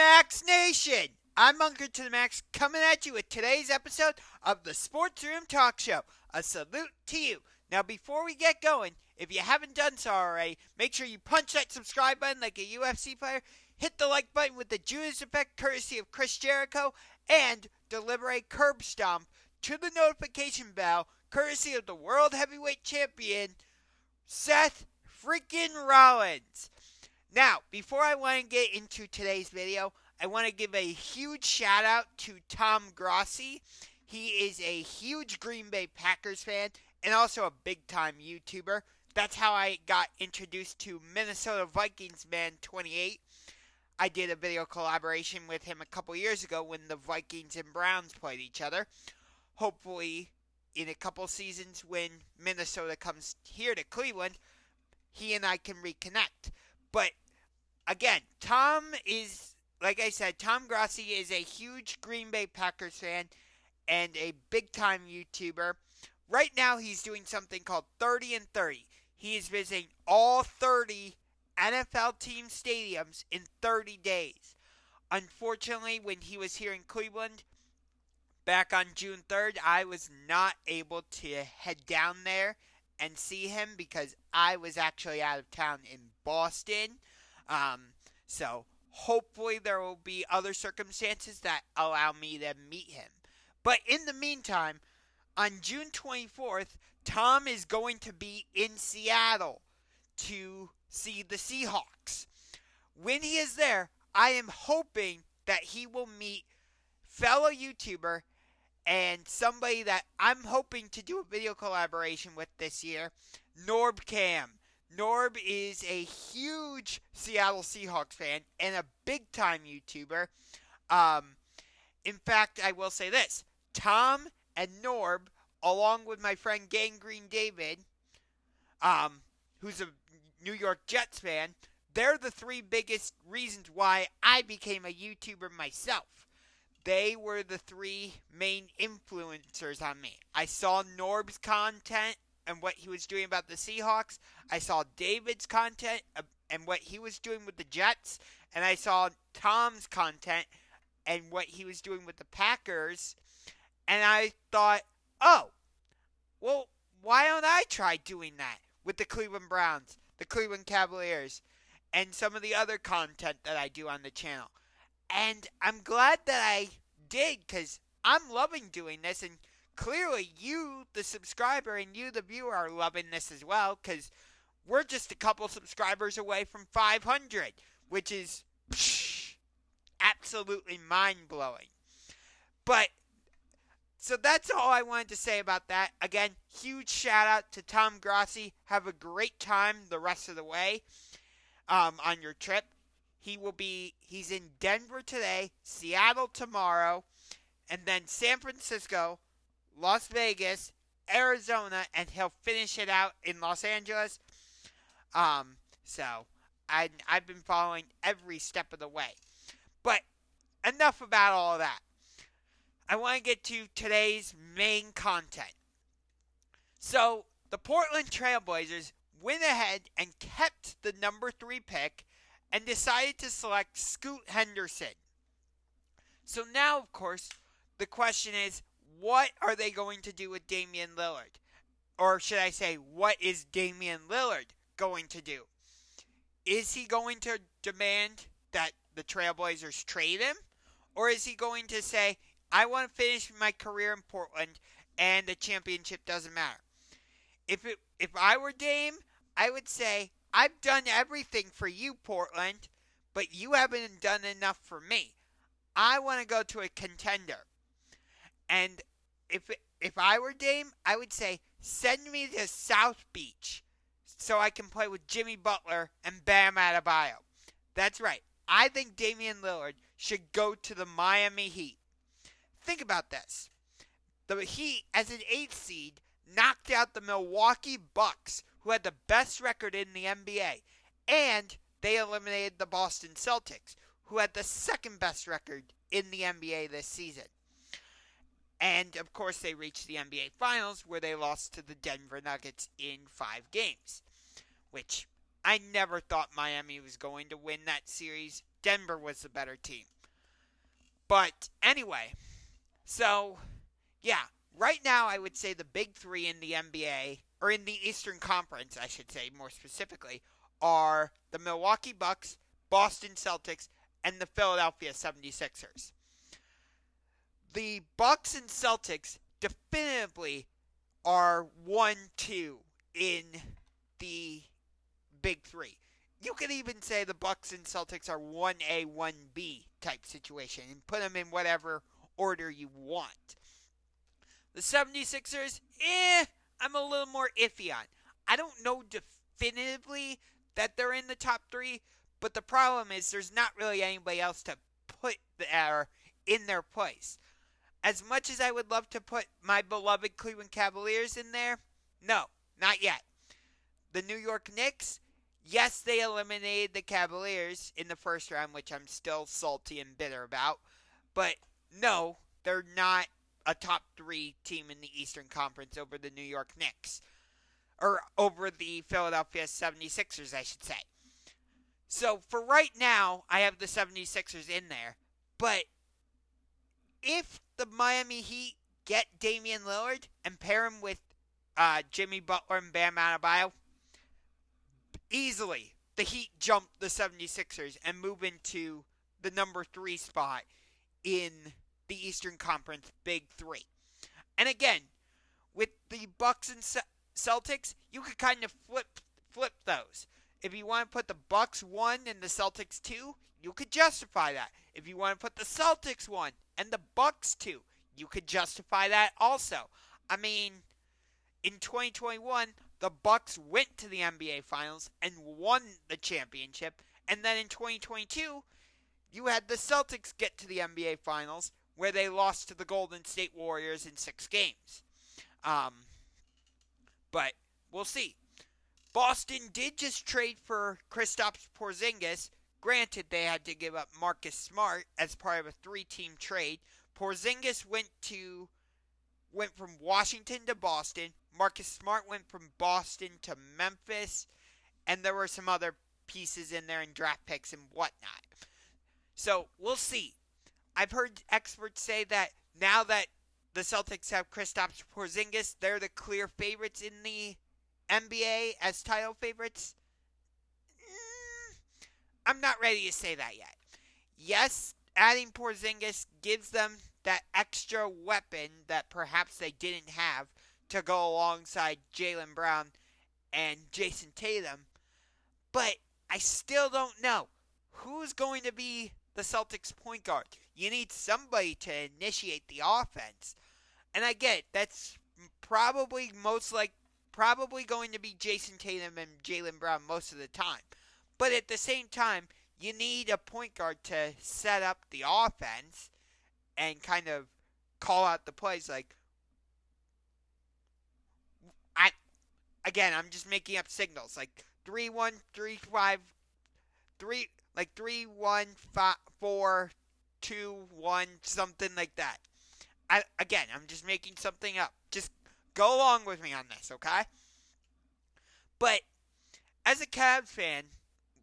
Max Nation! I'm Uncle to the Max coming at you with today's episode of the Sports Room Talk Show. A salute to you. Now, before we get going, if you haven't done so already, make sure you punch that subscribe button like a UFC player, hit the like button with the Judas effect courtesy of Chris Jericho, and deliver a curb stomp to the notification bell courtesy of the World Heavyweight Champion, Seth freaking Rollins. Now, before I want to get into today's video, I want to give a huge shout out to Tom Grossi. He is a huge Green Bay Packers fan and also a big time YouTuber. That's how I got introduced to Minnesota Vikings Man 28. I did a video collaboration with him a couple years ago when the Vikings and Browns played each other. Hopefully, in a couple seasons when Minnesota comes here to Cleveland, he and I can reconnect. But again, Tom is, like I said, Tom Grossi is a huge Green Bay Packers fan and a big-time YouTuber. Right now, he's doing something called 30 and 30. He is visiting all 30 NFL team stadiums in 30 days. Unfortunately, when he was here in Cleveland back on June 3rd, I was not able to head down there and see him because I was actually out of town in Boston. So hopefully there will be other circumstances that allow me to meet him. But in the meantime, on June 24th, Tom is going to be in Seattle to see the Seahawks. When he is there, I am hoping that he will meet fellow YouTuber and somebody that I'm hoping to do a video collaboration with this year, Norb Cam. Norb is a huge Seattle Seahawks fan and a big-time YouTuber. In fact, I will say this. Tom and Norb, along with my friend Gangrene David, who's a New York Jets fan, they're the three biggest reasons why I became a YouTuber myself. They were the three main influencers on me. I saw Norb's content and what he was doing about the Seahawks. I saw David's content and what he was doing with the Jets. And I saw Tom's content and what he was doing with the Packers. And I thought, oh, well, why don't I try doing that with the Cleveland Browns, the Cleveland Cavaliers, and some of the other content that I do on the channel. And I'm glad that I did because I'm loving doing this. And clearly you, the subscriber, and you, the viewer, are loving this as well because we're just a couple subscribers away from 500, which is absolutely mind-blowing. But, so that's all I wanted to say about that. Again, huge shout-out to Tom Grossi. Have a great time the rest of the way on your trip. He's in Denver today, Seattle tomorrow, and then San Francisco, Las Vegas, Arizona, and he'll finish it out in Los Angeles. So I've been following every step of the way. But enough about all of that. I want to get to today's main content. So the Portland Trailblazers went ahead and kept the number 3 pick and decided to select Scoot Henderson. So now, of course, the question is, what are they going to do with Damian Lillard? Or should I say, what is Damian Lillard going to do? Is he going to demand that the Trailblazers trade him? Or is he going to say, I want to finish my career in Portland and the championship doesn't matter? If I were Dame, I would say, I've done everything for you, Portland, but you haven't done enough for me. I want to go to a contender. And if I were Dame, I would say, send me to South Beach so I can play with Jimmy Butler and Bam Adebayo. That's right. I think Damian Lillard should go to the Miami Heat. Think about this. The Heat, as an 8th seed, knocked out the Milwaukee Bucks, who had the best record in the NBA, and they eliminated the Boston Celtics, who had the second best record in the NBA this season. And, of course, they reached the NBA Finals, where they lost to the Denver Nuggets in 5 games, which I never thought Miami was going to win that series Denver was the better team. But anyway, so yeah, right now I would say the big three in the NBA, or in the Eastern Conference, I should say more specifically, are the Milwaukee Bucks, Boston Celtics, and the Philadelphia 76ers. The Bucks and Celtics definitively are 1-2 in the big three. You could even say the Bucks and Celtics are 1A, 1B type situation and put them in whatever order you want. The 76ers, I'm a little more iffy on. I don't know definitively that they're in the top three, but the problem is there's not really anybody else to put there in their place. As much as I would love to put my beloved Cleveland Cavaliers in there, no, not yet. The New York Knicks, yes, they eliminated the Cavaliers in the first round, which I'm still salty and bitter about. But no, they're not a top three team in the Eastern Conference over the New York Knicks. Or over the Philadelphia 76ers, I should say. So for right now, I have the 76ers in there. But if the Miami Heat get Damian Lillard and pair him with Jimmy Butler and Bam Adebayo, easily the Heat jump the 76ers and move into the number 3 spot in the Eastern Conference Big Three. And again, with the Bucks and Celtics, you could kind of flip those. If you want to put the Bucks 1 and the Celtics 2, you could justify that. If you want to put the Celtics 1 and the Bucks 2, you could justify that also. I mean, in 2021, the Bucks went to the NBA Finals and won the championship. And then in 2022, you had the Celtics get to the NBA Finals, where they lost to the Golden State Warriors in 6 games. But we'll see. Boston did just trade for Kristaps Porzingis. Granted, they had to give up Marcus Smart as part of a 3-team trade. Porzingis went from Washington to Boston. Marcus Smart went from Boston to Memphis. And there were some other pieces in there and draft picks and whatnot. So, we'll see. I've heard experts say that now that the Celtics have Kristaps Porzingis, they're the clear favorites in the NBA as title favorites. I'm not ready to say that yet. Yes, adding Porzingis gives them that extra weapon that perhaps they didn't have to go alongside Jaylen Brown and Jason Tatum. But I still don't know who's going to be the Celtics point guard. You need somebody to initiate the offense. And I get it, that's probably going to be Jason Tatum and Jaylen Brown most of the time. But at the same time, you need a point guard to set up the offense and kind of call out the plays. I'm just making up signals. 3-1, 3-5, 3-1, 4, 2-1, something like that. I'm just making something up. Just go along with me on this, okay? But as a Cavs fan,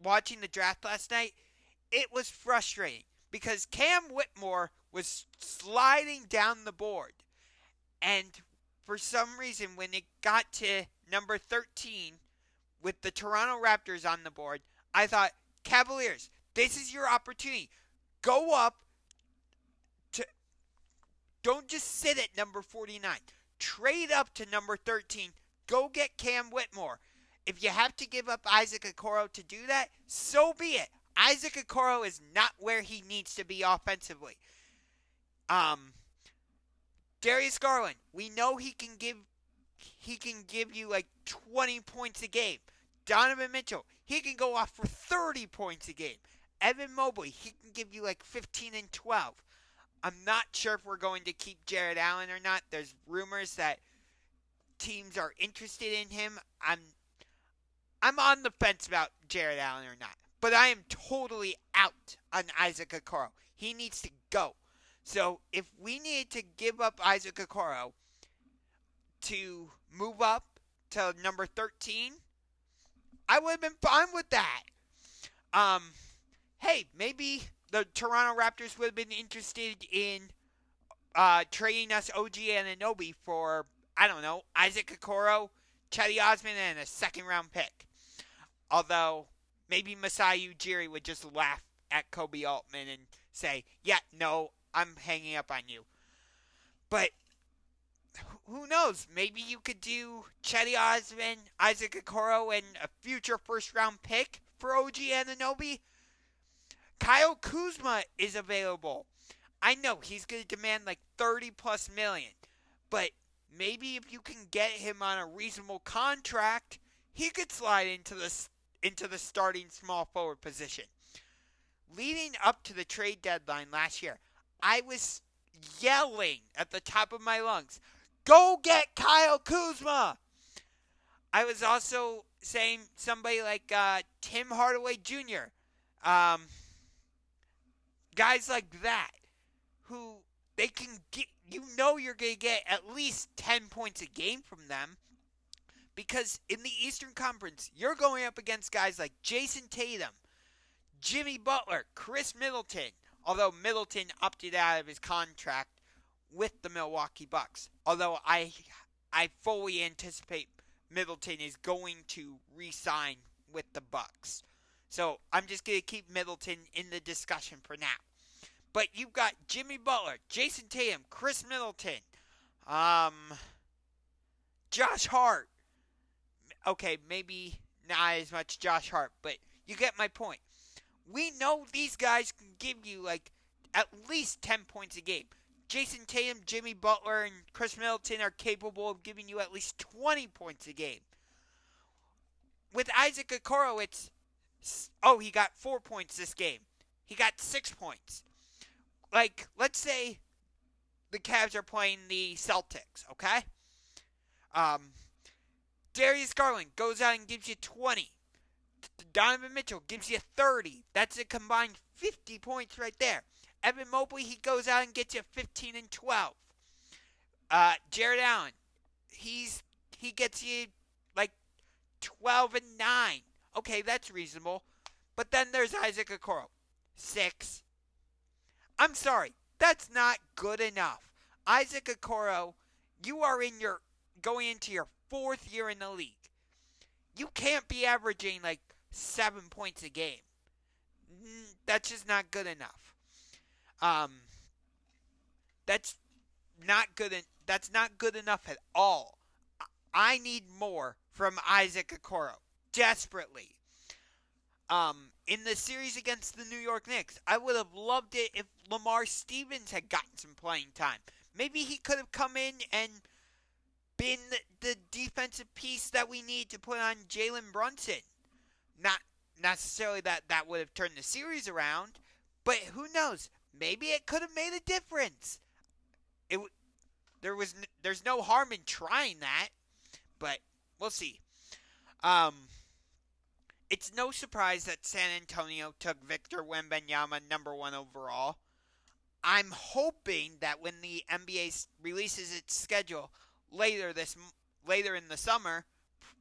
watching the draft last night, it was frustrating because Cam Whitmore was sliding down the board. And for some reason, when it got to number 13 with the Toronto Raptors on the board, I thought, Cavaliers, this is your opportunity. Go up. Don't just sit at number 49. Trade up to number 13. Go get Cam Whitmore. If you have to give up Isaac Okoro to do that, so be it. Isaac Okoro is not where he needs to be offensively. Darius Garland, we know he can give you 20 points a game. Donovan Mitchell, he can go off for 30 points a game. Evan Mobley, he can give you 15 and 12. I'm not sure if we're going to keep Jared Allen or not. There's rumors that teams are interested in him. I'm on the fence about Jared Allen or not. But I am totally out on Isaac Okoro. He needs to go. So if we needed to give up Isaac Okoro to move up to number 13, I would have been fine with that. hey, maybe the Toronto Raptors would have been interested in trading us OG Anunoby for, I don't know, Isaac Okoro, Chetty Osman, and a second round pick. Although, maybe Masai Ujiri would just laugh at Kobe Altman and say, yeah, no, I'm hanging up on you. But who knows? Maybe you could do Chetty Osman, Isaac Okoro, and a future first round pick for OG Anunoby. Kyle Kuzma is available. I know he's going to demand like 30 plus million, but maybe if you can get him on a reasonable contract, he could slide into the starting small forward position. Leading up to the trade deadline last year, I was yelling at the top of my lungs, "Go get Kyle Kuzma!" I was also saying somebody like Tim Hardaway Jr., guys like that, who they can get, you're going to get at least 10 points a game from them. Because in the Eastern Conference, you're going up against guys like Jason Tatum, Jimmy Butler, Chris Middleton, although Middleton opted out of his contract with the Milwaukee Bucks. Although I fully anticipate Middleton is going to re-sign with the Bucks. So I'm just going to keep Middleton in the discussion for now. But you've got Jimmy Butler, Jason Tatum, Chris Middleton, Josh Hart. Okay, maybe not as much Josh Hart, but you get my point. We know these guys can give you like at least 10 points a game. Jason Tatum, Jimmy Butler, and Chris Middleton are capable of giving you at least 20 points a game. With Isaac Okoro, he got 4 points this game. He got 6 points. Like, let's say the Cavs are playing the Celtics, okay? Darius Garland goes out and gives you 20. Donovan Mitchell gives you 30. That's a combined 50 points right there. Evan Mobley, he goes out and gets you 15 and 12. Jared Allen, he gets you like 12 and 9. Okay, that's reasonable. But then there's Isaac Okoro, 6. I'm sorry, that's not good enough. Isaac Okoro, you are going into your 4th year in the league. You can't be averaging like 7 points a game. That's just not good enough. That's not good enough at all. I need more from Isaac Okoro desperately. In the series against the New York Knicks, I would have loved it if Lamar Stevens had gotten some playing time. Maybe he could have come in and been the defensive piece that we need to put on Jalen Brunson. Not necessarily that would have turned the series around, but who knows? Maybe it could have made a difference. There's no harm in trying that, but we'll see. It's no surprise that San Antonio took Victor Wembanyama number 1 overall. I'm hoping that when the NBA releases its schedule later in the summer,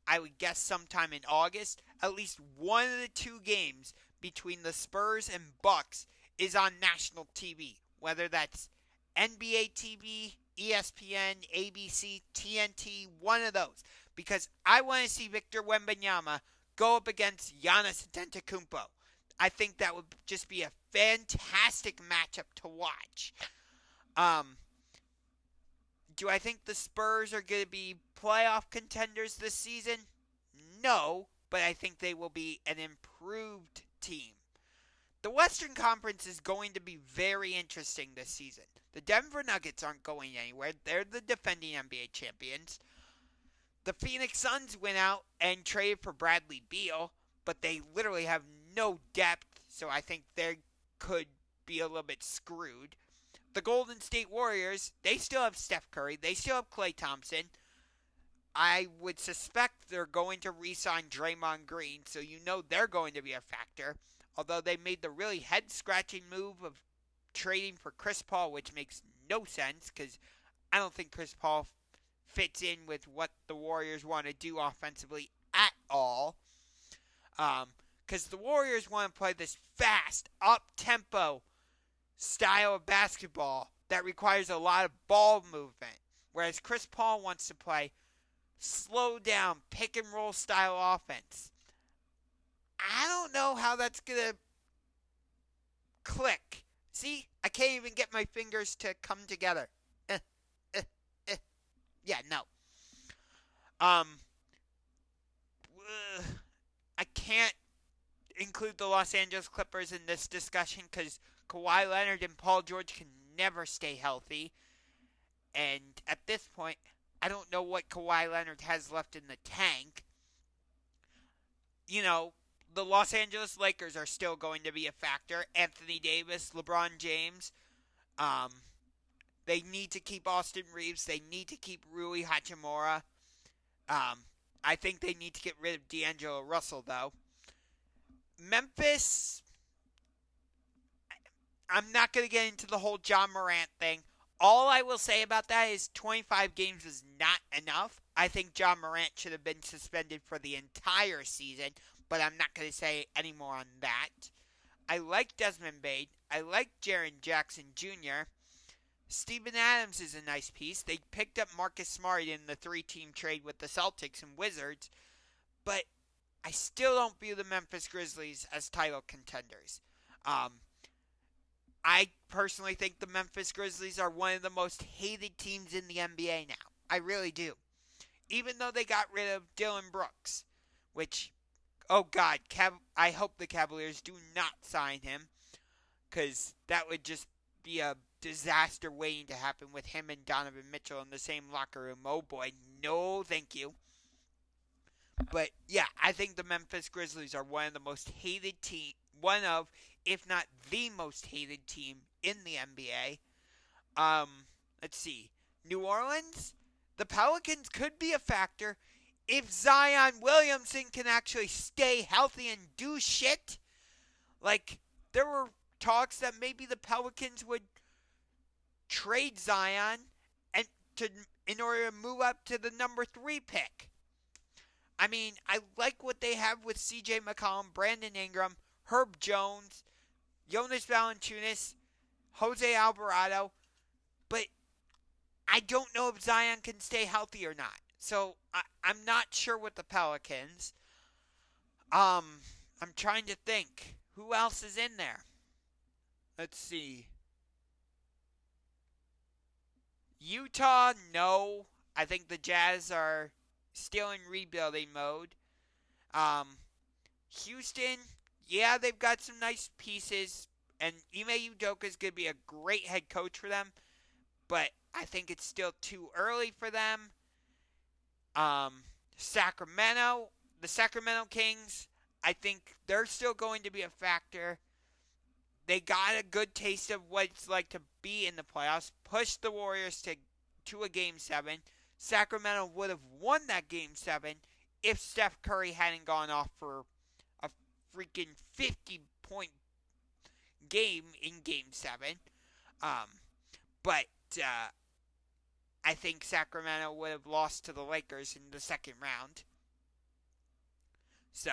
I would guess sometime in August, at least one of the 2 games between the Spurs and Bucks is on national TV. Whether that's NBA TV, ESPN, ABC, TNT, one of those. Because I want to see Victor Wembanyama go up against Giannis Antetokounmpo. I think that would just be a fantastic matchup to watch. Do I think the Spurs are going to be playoff contenders this season? No, but I think they will be an improved team. The Western Conference is going to be very interesting this season. The Denver Nuggets aren't going anywhere. They're the defending NBA champions. The Phoenix Suns went out and traded for Bradley Beal, but they literally have no depth, so I think they could be a little bit screwed. The Golden State Warriors, they still have Steph Curry. They still have Klay Thompson. I would suspect they're going to re-sign Draymond Green, so you know they're going to be a factor. Although they made the really head-scratching move of trading for Chris Paul, which makes no sense, because I don't think Chris Paul fits in with what the Warriors want to do offensively at all. Because Because the Warriors want to play this fast, up-tempo style of basketball that requires a lot of ball movement. Whereas Chris Paul wants to play slow down, pick and roll style offense. I don't know how that's going to click. See, I can't even get my fingers to come together. Yeah, no. I can't include the Los Angeles Clippers in this discussion because Kawhi Leonard and Paul George can never stay healthy. And at this point, I don't know what Kawhi Leonard has left in the tank. You know, the Los Angeles Lakers are still going to be a factor. Anthony Davis, LeBron James. They need to keep Austin Reeves. They need to keep Rui Hachimura. I think they need to get rid of D'Angelo Russell, though. Memphis, I'm not going to get into the whole John Morant thing. All I will say about that is 25 games is not enough. I think John Morant should have been suspended for the entire season, but I'm not going to say any more on that. I like Desmond Bane. I like Jaren Jackson Jr. Steven Adams is a nice piece. They picked up Marcus Smart in the 3-team trade with the Celtics and Wizards, but I still don't view the Memphis Grizzlies as title contenders. I personally think the Memphis Grizzlies are one of the most hated teams in the NBA now. I really do. Even though they got rid of Dylan Brooks, which, oh God, I hope the Cavaliers do not sign him, because that would just be a disaster waiting to happen with him and Donovan Mitchell in the same locker room. Oh boy, no thank you. But yeah, I think the Memphis Grizzlies are one of the most hated team, one of, if not the most hated team in the NBA. Let's see. New Orleans, the Pelicans could be a factor if Zion Williamson can actually stay healthy and do shit. Like, there were talks that maybe the Pelicans would trade Zion in order to move up to the number 3 pick. I mean, I like what they have with C.J. McCollum, Brandon Ingram, Herb Jones, Jonas Valanciunas, Jose Alvarado, but I don't know if Zion can stay healthy or not. So I'm not sure with the Pelicans. I'm trying to think. Who else is in there? Let's see. Utah, no. I think the Jazz are still in rebuilding mode. Houston, yeah, they've got some nice pieces. And Ime Udoka is going to be a great head coach for them. But I think it's still too early for them. Sacramento, the Sacramento Kings, I think they're still going to be a factor. They got a good taste of what it's like to be in the playoffs. Pushed the Warriors to a Game 7. Sacramento would have won that Game 7 if Steph Curry hadn't gone off for a freaking 50-point game in Game 7. But I think Sacramento would have lost to the Lakers in the second round. So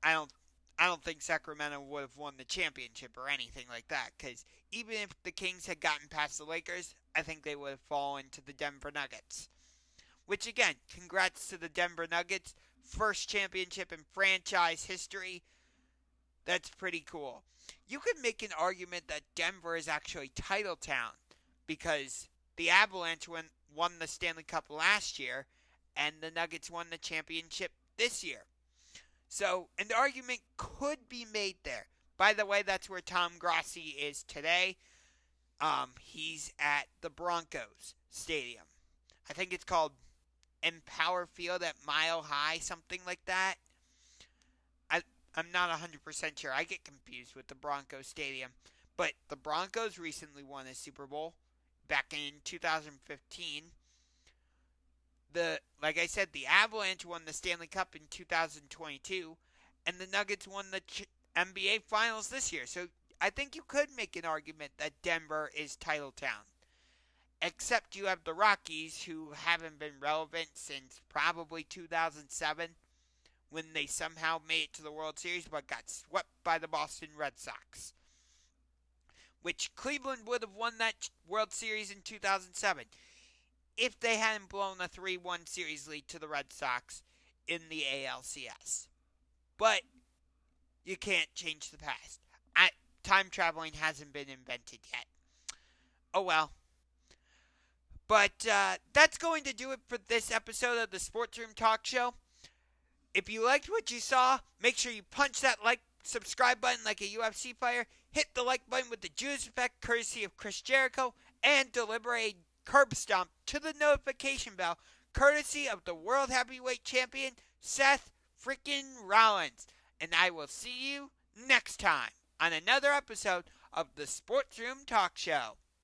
I don't think Sacramento would have won the championship or anything like that, because even if the Kings had gotten past the Lakers, I think they would have fallen to the Denver Nuggets. Which, again, congrats to the Denver Nuggets. First championship in franchise history. That's pretty cool. You could make an argument that Denver is actually title town, because the Avalanche won the Stanley Cup last year, and the Nuggets won the championship this year. So, an argument could be made there. By the way, that's where Tom Grossi is today. He's at the Broncos Stadium. I think it's called Empower Field at Mile High, something like that. I'm not 100% sure. I get confused with the Broncos Stadium. But the Broncos recently won a Super Bowl back in 2015. Like I said, the Avalanche won the Stanley Cup in 2022, and the Nuggets won the NBA Finals this year. So I think you could make an argument that Denver is title town. Except you have the Rockies, who haven't been relevant since probably 2007, when they somehow made it to the World Series but got swept by the Boston Red Sox. Which Cleveland would have won that World Series in 2007 if they hadn't blown a 3-1 series lead to the Red Sox in the ALCS. But you can't change the past. Time traveling hasn't been invented yet. Oh well. But that's going to do it for this episode of the Sports Room Talk Show. If you liked what you saw, make sure you punch that like, subscribe button like a UFC fighter, hit the like button with the Judas effect courtesy of Chris Jericho, and deliver a curb stomp to the notification bell courtesy of the World Heavyweight Champion Seth freaking Rollins. And I will see you next time on another episode of the Sports Room Talk Show.